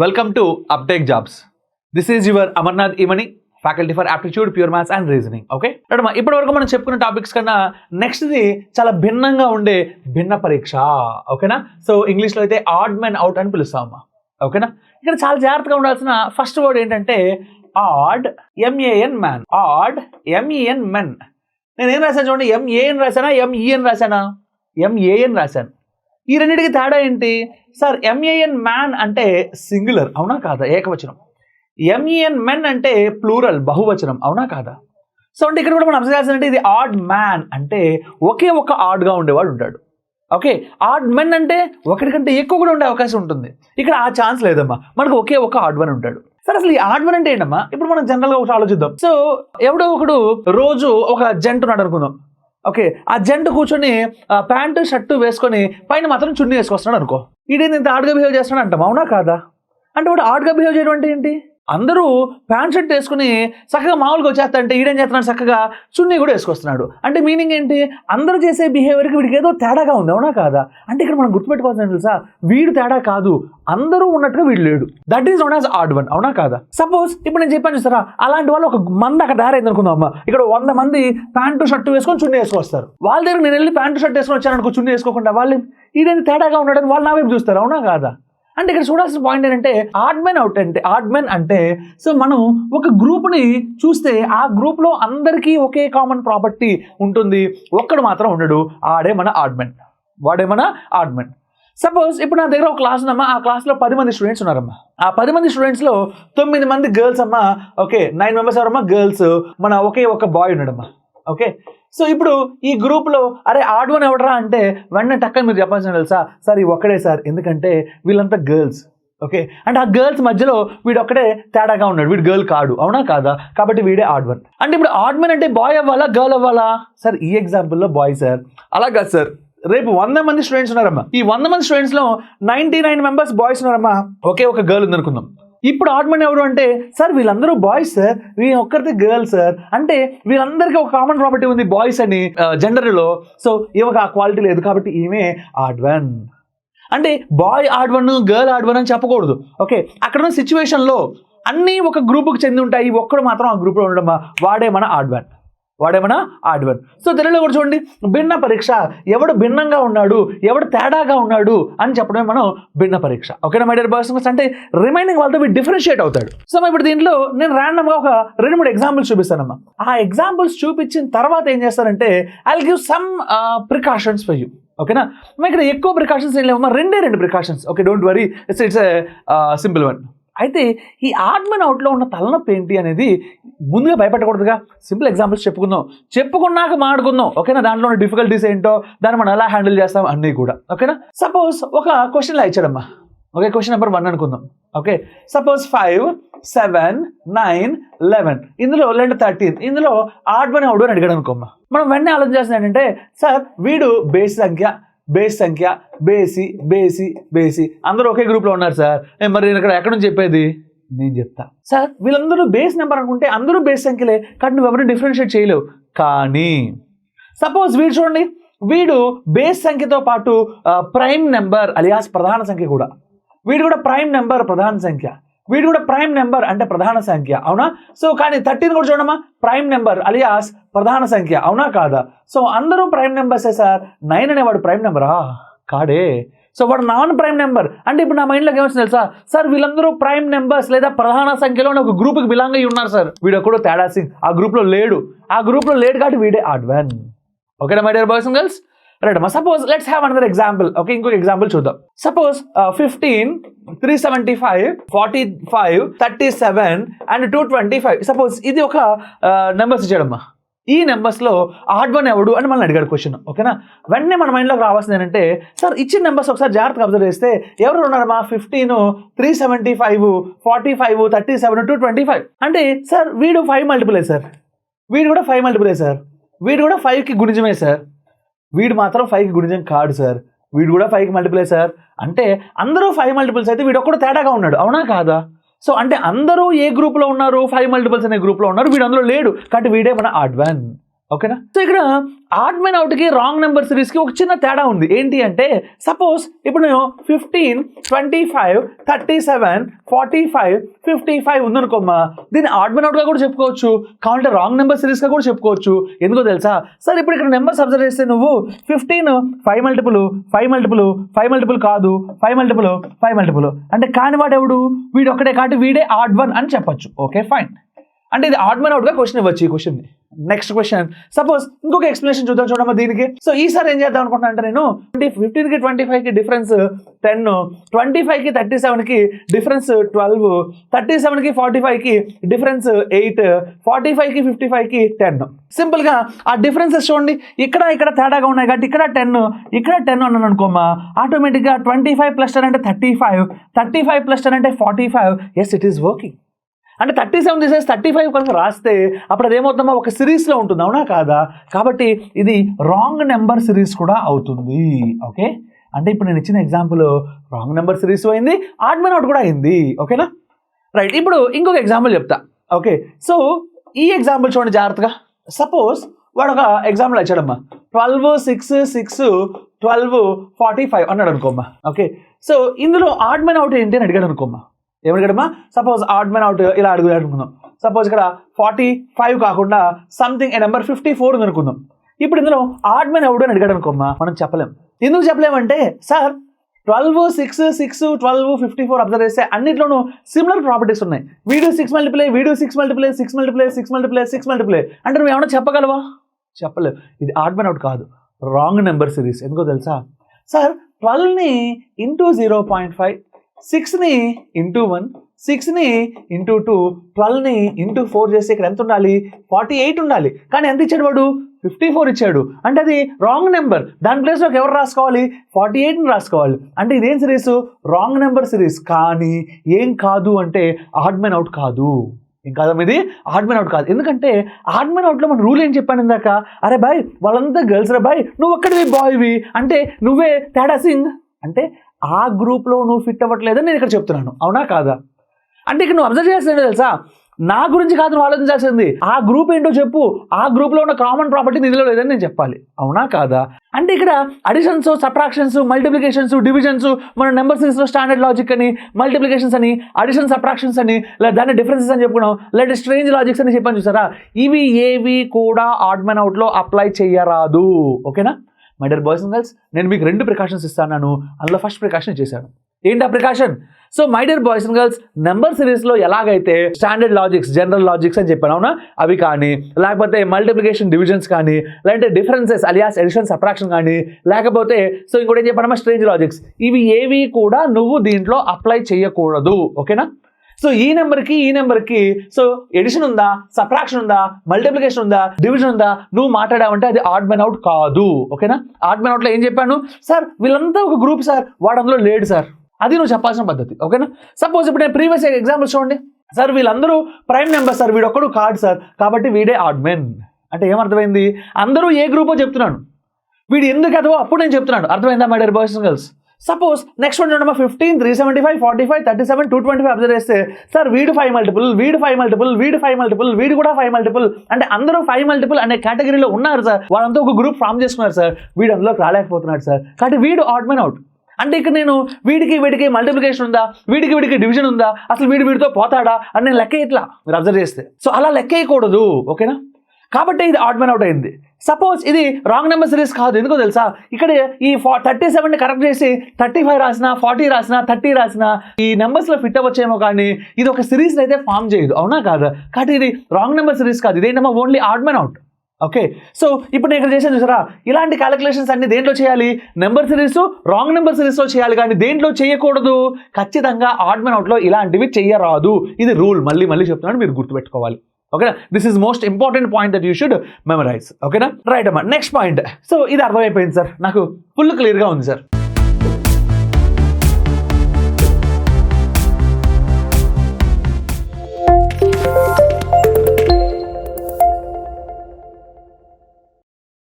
Welcome to Upttake Jobs. This is your Amarnath Imani, faculty for aptitude, pure maths and reasoning. Okay? ఇప్పటివరకు మనం చెప్పుకున్న topics కన్నా నెక్స్ట్ది చాలా భిన్నంగా ఉండే భిన్న పరీక్ష. ఓకేనా? సో ఇంగ్లీష్లో అయితే ఆడ్ మెన్ అవుట్ అని పిలుస్తామమ్మా. ఓకేనా? ఇక్కడ చాలా జాగ్రత్తగా ఉండాల్సిన ఫస్ట్ వర్డ్ ఏంటంటే odd, M A N man. Odd, M E N men. నేను ఏం రాశాను చూడండి, ఎంఏఎన్ రాశానా ఎంఈఎన్ రాశానా? ఎంఏఎన్ రాశాను. ఈ రెండింటికి తేడా ఏంటి సార్? ఎంఏఎన్ మ్యాన్ అంటే సింగులర్, అవునా కాదా? ఏకవచనం. ఎంఈఎన్ మెన్ అంటే ప్లూరల్, బహువచనం, అవునా కాదా? సో అంటే ఇక్కడ కూడా మనం అబ్జర్వ్ చేయాల్సిందంటే ఇది ఆడ్ మ్యాన్ అంటే ఒకే ఒక ఆడ్గా ఉండేవాడు ఉంటాడు. ఓకే, ఆడ్ మెన్ అంటే ఒకటికంటే ఎక్కువ కూడా ఉండే అవకాశం ఉంటుంది. ఇక్కడ ఆ ఛాన్స్ లేదమ్మా, మనకు ఒకే ఒక ఆడ్ వన్ ఉంటాడు. సరే, అసలు ఈ ఆడ్ వన్ అంటే ఏంటమ్మా? ఇప్పుడు మనం జనరల్గా ఒకటి ఆలోచిద్దాం. సో ఎవడో ఒకడు రోజు ఒక జంట ఉన్నాడు అనుకుందాం. ఓకే, ఆ జంట కూర్చొని ప్యాంటు షర్టు వేసుకొని పైన మాత్రం చున్నీ వేసుకొస్తున్నాడు అనుకో. ఈడేంది ఇంత ఆడ్గా బిహేవ్ చేస్తున్నాడు అంటాం, అవునా కాదా? అంటే వాడు ఆడ్గా బిహేవ్ చేయడం అంటే ఏంటి? అందరూ ప్యాంట్ షర్ట్ వేసుకుని చక్కగా మామూలుగా వచ్చేస్తా అంటే ఈడేం చేస్తున్నాడు, చక్కగా చున్నీ కూడా వేసుకొస్తున్నాడు. అంటే మీనింగ్ ఏంటి? అందరూ చేసే బిహేవియర్కి వీడికి ఏదో తేడాగా ఉంది, అవునా కాదా? అంటే ఇక్కడ మనం గుర్తుపెట్టుకోవాల్సింది తెలుసా, వీడు తేడా కాదు, అందరూ ఉన్నట్టుగా వీడు లేడు. That is known as odd one, అవునా కాదా? సపోజ్ ఇప్పుడు నేను చెప్పాను చూస్తారా, అలాంటి వాళ్ళు ఒక మంది అక్కడ తయారైంది అనుకుందాం అమ్మా. ఇక్కడ 100 మంది ప్యాంటు షర్టు వేసుకొని చున్నీ వేసుకొస్తారు. వాళ్ళ దగ్గర నేను వెళ్ళి ప్యాంటు షర్ట్ వేసుకొని వచ్చాను అనుకో, చున్నీ వేసుకోకుండా, వాళ్ళు ఈడేంది తేడాగా ఉన్నాడని వాళ్ళు నా వైపు చూస్తారు, అవునా కాదా? అంటే ఇక్కడ చూడాల్సిన పాయింట్ ఏంటంటే ఆడ్ మెన్ అవుట్ అంటే, ఆడ్ మెన్ అంటే సో మనం ఒక గ్రూప్ని చూస్తే ఆ గ్రూప్లో అందరికీ ఒకే కామన్ ప్రాపర్టీ ఉంటుంది, ఒక్కడు మాత్రం ఉండడు, ఆడే మన ఆడ్ మెన్, వాడే మన ఆడ్ మెన్. సపోజ్ ఇప్పుడు నా దగ్గర ఒక క్లాస్ ఉందమ్మా, ఆ క్లాస్లో 10 మంది స్టూడెంట్స్ ఉన్నారమ్మా. ఆ 10 మంది స్టూడెంట్స్లో 9 మంది గర్ల్స్ అమ్మా. ఓకే, 9 మెంబర్స్ ఎవరమ్మా? గర్ల్స్. మన ఒకే ఒక బాయ్ ఉన్నాడమ్మా. ఓకే, సో ఇప్పుడు ఈ గ్రూప్లో అరే ఆడ్ వన్ ఎవడరా అంటే వెంటనే టక్కని మీరు చెప్పాల్సిన తెలుసా, సార్ ఈ ఒక్కడే సార్, ఎందుకంటే వీళ్ళంతా గర్ల్స్. ఓకే, అంటే ఆ గర్ల్స్ మధ్యలో వీడు ఒక్కడే తేడాగా ఉన్నాడు, వీడు గర్ల్ కాడు, అవునా కాదా? కాబట్టి వీడే ఆడ్ వన్. అంటే ఇప్పుడు ఆడ్ వన్ అంటే బాయ్ అవ్వాలా గర్ల్ అవ్వాలా? సార్ ఈ ఎగ్జాంపుల్లో బాయ్ సార్. అలా కాదు సార్, రేపు 100 మంది స్టూడెంట్స్ ఉన్నారమ్మా. ఈ 100 మంది స్టూడెంట్స్లో 99 మెంబర్స్ బాయ్స్ ఉన్నారమ్మా, ఒకే ఒక గర్ల్ ఉందనుకుందాం. ఇప్పుడు ఆడ్ మన్ ఎవరు అంటే సార్ వీళ్ళందరూ బాయ్స్ సార్, వీళ్ళ ఒక్కరిది గర్ల్ సార్. అంటే వీళ్ళందరికీ ఒక కామన్ ప్రాపర్టీ ఉంది బాయ్స్ అని జెండర్లో. సో ఈమెకు ఆ క్వాలిటీ లేదు, కాబట్టి ఈమె ఆడ్ వన్. అంటే boy odd one, girl odd one అని చెప్పకూడదు. ఓకే, అక్కడ ఉన్న సిచ్యువేషన్లో అన్నీ ఒక గ్రూప్కి చెంది ఉంటాయి, ఒక్కడు మాత్రం ఆ గ్రూప్లో ఉండడం, వాడే మన ఆడ్ వన్, వాడే మన ఆడ్ వన్. సో తెలుగులో కూడా చూడండి, భిన్న పరీక్ష, ఎవడు భిన్నంగా ఉన్నాడు, ఎవడు తేడాగా ఉన్నాడు అని చెప్పడమే మనం భిన్న పరీక్ష. ఓకేనా మై డియర్ బాయ్స్? అంటే రిమైనింగ్ వాళ్ళతో వీడు డిఫరెన్షియేట్ అవుతాడు. సో ఇప్పుడు దీంట్లో నేను ర్యాండమ్గా ఒక 2-3 ఎగ్జాంపుల్స్ చూపిస్తానమ్మా. ఆ ఎగ్జాంపుల్స్ చూపించిన తర్వాత ఏం చేస్తానంటే I will give some precautions for you. ఓకేనా? ఇక్కడ ఎక్కువ ప్రికాషన్స్ ఏం లేవమ్మా, 2 precautions. Okay, don't worry, it's simple one. అయితే ఈ ఆడ్ మెన్ అవుట్లో ఉన్న తలనొప్పి ఏంటి అనేది ముందుగా భయపెట్టకూడదుగా. సింపుల్ ఎగ్జాంపుల్స్ చెప్పుకున్నాక మాట్లాడుకుందాం. ఓకేనా? దాంట్లో ఉన్న డిఫికల్టీస్ ఏంటో, దాన్ని మనం ఎలా హ్యాండిల్ చేస్తాం అన్నీ కూడా. ఓకేనా? సపోజ్ ఒక క్వశ్చన్లా ఇచ్చాడమ్మా. ఓకే, క్వశ్చన్ నెంబర్ 1 అనుకుందాం. ఓకే, సపోజ్ 5, 7, 9, 11, ఇందులో 13, ఇందులో ఆడ్ వన్ అవుడు అని అడిగాడు అనుకోమ్మా. మనం వెంటనే ఆలోచించాల్సింది ఏంటంటే సార్ వీడు బేస్ సంఖ్య, బేసి అందరూ ఒకే గ్రూప్లో ఉన్నారు సార్, మరి నేను ఇక్కడ ఎక్కడ నుంచి చెప్పేది? నేను చెప్తా సార్, వీళ్ళందరూ బేస్ నెంబర్ అనుకుంటే అందరూ బేస్ సంఖ్యలే, కాబట్టి నువ్వు ఎవరిని డిఫరెన్షియేట్ చేయలేవు. కానీ సపోజ్ వీడు చూడండి, వీడు బేస్ సంఖ్యతో పాటు ప్రైమ్ నెంబర్ అలియాస్ ప్రధాన సంఖ్య కూడా, వీడు కూడా ప్రైమ్ నెంబర్ ప్రధాన సంఖ్య, వీడు కూడా ప్రైమ్ నెంబర్ అంటే ప్రధాన సంఖ్య, అవునా? సో కానీ 13 కూడా చూడమ్మా, ప్రైమ్ నెంబర్ అలియాస్ ప్రధాన సంఖ్య, అవునా కాదా? సో అందరూ ప్రైమ్ నెంబర్సే సార్. 9 అనేవాడు ప్రైమ్ నెంబరా? కాడే. సో వాడు నాన్ ప్రైమ్ నెంబర్. అంటే ఇప్పుడు నా మైండ్లోకి ఏమొచ్చింది తెలుసా, సార్ వీళ్ళందరూ ప్రైమ్ నెంబర్స్ లేదా ప్రధాన సంఖ్యలో ఒక గ్రూప్కి బిలాంగ్ అయ్యి ఉన్నారు సార్, వీడు కూడా తేడా సింగ్ ఆ గ్రూప్లో లేడు కాబట్టి వీడే ఆడ్ వన్. ఓకేనా my dear boys and girls? Right అమ్మా. Suppose let's have another example. Okay, ఇంకొక ఎగ్జాంపుల్ చూద్దాం. Suppose 15, 375, 45, 37 and 225. సపోజ్ ఇది ఒక నెంబర్స్ ఇచ్చాడమ్మా. ఈ నెంబర్స్లో ఆడ్ వన్ ఎవడు అని మనం అడిగాడు క్వశ్చన్. ఓకేనా? వెంటనే మన మైండ్లోకి రావాల్సింది ఏంటంటే సార్ ఇచ్చిన నెంబర్స్ ఒకసారి జాగ్రత్తగా అబ్జర్వ్ చేస్తే ఎవరు ఉన్నారమ్మా? 15, 375, 45, 37, 225. అంటే సార్ వీడు 5 మల్టిపులే సార్, వీడు కూడా 5 మల్టిపులే సార్, వీడు కూడా 5కి గుణిజమే సార్, వీడు మాత్రం 5కి గుణిజం కాడు సార్, వీడు కూడా 5కి మల్టిపులే సార్. అంటే అందరూ 5 మల్టిపుల్స్ అయితే వీడు ఒక్కడు తేడాగా ఉన్నాడు, అవునా కాదా? సో అంటే అందరూ ఏ గ్రూప్లో ఉన్నారు? 5 మల్టిపుల్స్ అనే గ్రూప్లో ఉన్నారు, వీడు అందులో లేడు, కాబట్టి వీడే మన ఆడ్ వన్. ఓకేనా. సో ఇక్కడ ఆడ్ మెన్ అవుట్కి రాంగ్ నెంబర్ సిరీస్కి ఒక చిన్న తేడా ఉంది. ఏంటి అంటే సపోజ్ ఇప్పుడు నేను 15, 25, 37, 45, 55 ఉందనుకోమ్మా, దీన్ని ఆడ్ మెన్ అవుట్గా కూడా చెప్పుకోవచ్చు, కావాలంటే రాంగ్ నెంబర్ సిరీస్గా కూడా చెప్పుకోవచ్చు. ఎందుకో తెలుసా సార్, ఇప్పుడు ఇక్కడ నెంబర్స్ అబ్జర్వ్ చేస్తే నువ్వు 15 5 మల్టిపుల్ 5 మల్టిపుల్ 5 మల్టిపుల్ కాదు 5 మల్టిపుల్ 5 మల్టిపుల్ అంటే కాని వాడు ఎవడు, వీడు ఒక్కడే కాబట్టి వీడే ఆడ్ వన్ అని చెప్పొచ్చు. ఓకే ఫైన్, అంటే ఇది ఆడ్ మెన్ అవుట్గా క్వశ్చన్ ఇవ్వచ్చు ఈ క్వశ్చన్. నెక్స్ట్ క్వశ్చన్ సపోజ్ ఇంకొక ఎక్స్ప్లెనేషన్ చూద్దాం చూడమ్మా దీనికి. సో ఈసారి ఏం చేద్దాం అనుకుంటున్నా అంటే నేను 15కి 25కి డిఫరెన్స్ 10, 25కి 37కి డిఫరెన్స్ 12, 37కి 45కి డిఫరెన్స్ 8, 45కి 55కి 10. సింపుల్గా ఆ డిఫరెన్సెస్ చూడండి, ఇక్కడ తేడాగా ఉన్నాయి కాబట్టి ఇక్కడ 10 ఇక్కడ 10 అన్నాను అనుకోమా, ఆటోమేటిక్గా 25 + 10 అంటే 35, 35 + 10 అంటే 45. Yes it is working. అంటే 37 తీసేసి 35 కనుక రాస్తే అప్పుడు అదేమవుతుందమ్మా, ఒక సిరీస్లో ఉంటుంది, అవునా కాదా? కాబట్టి ఇది రాంగ్ నెంబర్ సిరీస్ కూడా అవుతుంది. ఓకే, అంటే ఇప్పుడు నేను ఇచ్చిన ఎగ్జాంపుల్ రాంగ్ నెంబర్ సిరీస్ అయింది, ఆడ్ మెన్ అవుట్ కూడా అయింది. ఓకేనా రైట్. ఇప్పుడు ఇంకొక ఎగ్జాంపుల్ చెప్తా. ఓకే, సో ఈ ఎగ్జాంపుల్ చూడండి జాగ్రత్తగా. సపోజ్ వాడు ఒక ఎగ్జాంపుల్ ఇచ్చాడమ్మా, 12, 6, 6, 12, 45 అన్నాడు అనుకోమ్మా. ఓకే, సో ఇందులో ఆడ్ మెన్ అవుట్ ఏంటి అని అడిగాడు అనుకోమ్మా. ఏమడిగాడమ్మా, సపోజ్ ఆడ్ మెన్ అవుట్ ఇలా అడుగుదాం అనుకుందాం. సపోజ్ ఇక్కడ 45 కాకుండా సంథింగ్ ఏ నెంబర్ 54 ఉంది అనుకుందాం. ఇప్పుడు ఇందులో ఆడ్ మెన్ అవుట్ అని అడిగాడు అనుకోమ్మా, మనం చెప్పలేం. ఎందుకు చెప్పలేమంటే సార్ 12, 6, 6, 12, 54 అబ్జర్వ్ చేస్తే అన్నిట్లోనూ సిమిలర్ ప్రాపర్టీస్ ఉన్నాయి. Video 6 multiply, video 6 multiply, 6 multiply, 6 multiply, 6 multiply అంటే నువ్వు ఏమన్నా చెప్పగలవా? చెప్పలేవు. ఇది ఆడ్ మెన్ అవుట్ కాదు, రాంగ్ నెంబర్ సిరీస్. ఎందుకో తెలుసా సార్, 12ని ఇంటూ 0.5, 6ని ఇంటూ 1, 6ని ఇంటూ 2, 12ని ఇంటూ 4 చేస్తే ఇక్కడ ఎంత ఉండాలి? 48 ఉండాలి. కానీ ఎంత ఇచ్చాడు వాడు? 54 ఇచ్చాడు. అంటే అది రాంగ్ నెంబర్. దాని ప్లేస్లోకి ఎవరు రాసుకోవాలి? 48ని రాసుకోవాలి. అంటే ఇదేం సిరీస్? Wrong number series. కానీ ఏం కాదు అంటే ఆడ్ మెన్ అవుట్ కాదు. ఏం కాదమ్మా, ఇది ఆడ్ మెన్ అవుట్ కాదు. ఎందుకంటే ఆడ్ మెన్ అవుట్లో మన రూల్ ఏం చెప్పాను ఇందాక, అరే బాయ్ వాళ్ళంతా గర్ల్స్ రా బాయ్, నువ్వు ఒక్కడివి బాయ్వి అంటే నువ్వే తేడా సింగ్ అంటే ఆ గ్రూప్లో నువ్వు ఫిట్ అవ్వట్లేదని నేను ఇక్కడ చెప్తున్నాను, అవునా కాదా? అంటే ఇక్కడ నువ్వు అబ్జర్వ్ చేస్తే తెలుసా, నా గురించి కాదు నువ్వు ఆలోచించాల్సింది, ఆ గ్రూప్ ఏంటో చెప్పు, ఆ గ్రూప్లో ఉన్న కామన్ ప్రాపర్టీ నిధిలో లేదని నేను చెప్పాలి, అవునా కాదా? అంటే ఇక్కడ అడిషన్స్, సబ్ట్రాక్షన్స్, మల్టిప్లికేషన్స్, డివిజన్స్, మన నెంబర్ సిరీస్లో స్టాండర్డ్ లాజిక్ అని, మల్టిప్లికేషన్స్ అని, అడిషన్ సబ్ట్రాక్షన్స్ అని, లేదా దాన్ని డిఫరెన్సెస్ అని చెప్పుకున్నాం, లేదా స్ట్రేంజ్ లాజిక్స్ అని చెప్పాను చూసారా, ఇవి ఏవి కూడా ఆడ్ మెన్ అవుట్లో అప్లై చేయరాదు. ఓకేనా my dear boys and girls, నేను మీకు 2 ప్రికాషన్స్ ఇస్తాను. అందులో ఫస్ట్ ప్రికాషన్ చేశాను. ఏంటి ఆ precaution? So my dear boys and girls, number సిరీస్లో ఎలాగైతే స్టాండర్డ్ లాజిక్స్, జనరల్ లాజిక్స్ అని చెప్పాను అవునా, అవి కానీ, లేకపోతే మల్టిప్లికేషన్, డివిజన్స్ కానీ, లేదంటే డిఫరెన్సెస్ అలియాస్ ఎడిషన్ సబ్ట్రాక్షన్ కానీ, లేకపోతే సో ఇంకోటి ఏం చెప్పానమ్మా స్ట్రేంజ్ లాజిక్స్, ఇవి ఏవి కూడా నువ్వు దీంట్లో అప్లై చేయకూడదు. ఓకేనా. సో ఈ నెంబర్కి సో ఎడిషన్ ఉందా, సబ్ట్రాక్షన్ ఉందా, మల్టిప్లికేషన్ ఉందా, డివిజన్ ఉందా, నువ్వు మాట్లాడావంటే అది ఆడ్ మెన్ అవుట్ కాదు. ఓకేనా. ఆడ్ మెన్ అవుట్లో ఏం చెప్పాను సార్, వీళ్ళంతా ఒక గ్రూప్ సార్, వాడు అందులో లేడు సార్, అది నువ్వు చెప్పాల్సిన పద్ధతి. ఓకేనా. సపోజ్ ఇప్పుడు నేను ప్రీవియస్ ఎగ్జాంపుల్ చూడండి సార్, వీళ్ళందరూ ప్రైమ్ నెంబర్ సార్, వీడొక్కడు కాదు సార్, కాబట్టి వీడే ఆడ్ మెన్. అంటే ఏమర్థమైంది? అందరూ ఏ గ్రూపో చెప్తున్నాను, వీడు ఎందుకు అదో అప్పుడు నేను చెప్తున్నాను. అర్థమైందా my dear boys and girls? Suppose next one చూడమ్మా, 15, 375, 45, 37, 225 అబ్జర్వ్ చేస్తే సార్ వీడు 5 మల్టిపుల్, వీడు 5 మల్టిపుల్, వీడు 5 మల్టిపుల్, వీడు కూడా 5 మల్టిపుల్ అంటే అందరూ 5 మల్టిపుల్ అనే కేటగిరీలో ఉన్నారు సార్. వాళ్ళంతా ఒక గ్రూప్ ఫామ్ చేసుకున్నారు సార్, వీడు అందులోకి రాలేకపోతున్నాడు సార్, కాబట్టి వీడు ఆడ్ మెన్ అవుట్. అంటే ఇక్కడ నేను వీడికి మల్టిప్లికేషన్ ఉందా, వీడికి డివిజన్ ఉందా, అసలు వీడితో పోతాడా అని నేను లెక్క ఇట్లా మీరు అబ్జర్వ్ చేస్తే, సో అలా లెక్క వేయకూడదు. ఓకేనా. కాబట్టి ఇది ఆడ్ మెన్ అవుట్ అయింది. సపోజ్ ఇది రాంగ్ నెంబర్ సిరీస్ కాదు. ఎందుకో తెలుసా, ఇక్కడ ఈ 37ని కరెక్ట్ చేసి 35 రాసినా, 40 రాసినా, 30 రాసినా ఈ నెంబర్స్లో ఫిట్ అవ్వచ్చేమో, కానీ ఇది ఒక సిరీస్ అయితే ఫామ్ చేయదు, అవునా కాదా? కాబట్టి ఇది రాంగ్ నెంబర్ సిరీస్ కాదు, ఇదేంటమ్మా only odd men out. Okay. So ఇప్పుడు నేను ఇక్కడ చేశాను చూసారా, ఇలాంటి క్యాలిక్యులేషన్స్ అన్ని దేంట్లో చేయాలి? నెంబర్ సిరీస్, రాంగ్ నెంబర్ సిరీస్లో చేయాలి, కానీ దేంట్లో చేయకూడదు? ఖచ్చితంగా ఆడ్ మెన్ అవుట్లో ఇలాంటివి చెయ్యరాదు. ఇది రూల్. మళ్ళీ చెప్తున్నాను, మీరు గుర్తుపెట్టుకోవాలి. ఓకేనా. This is most important point that you should memorise. ఓకేనా రైట్ అమ్మా. Next point. సో ఇది అర్థమైపోయింది సార్, నాకు ఫుల్ క్లియర్గా ఉంది సార్.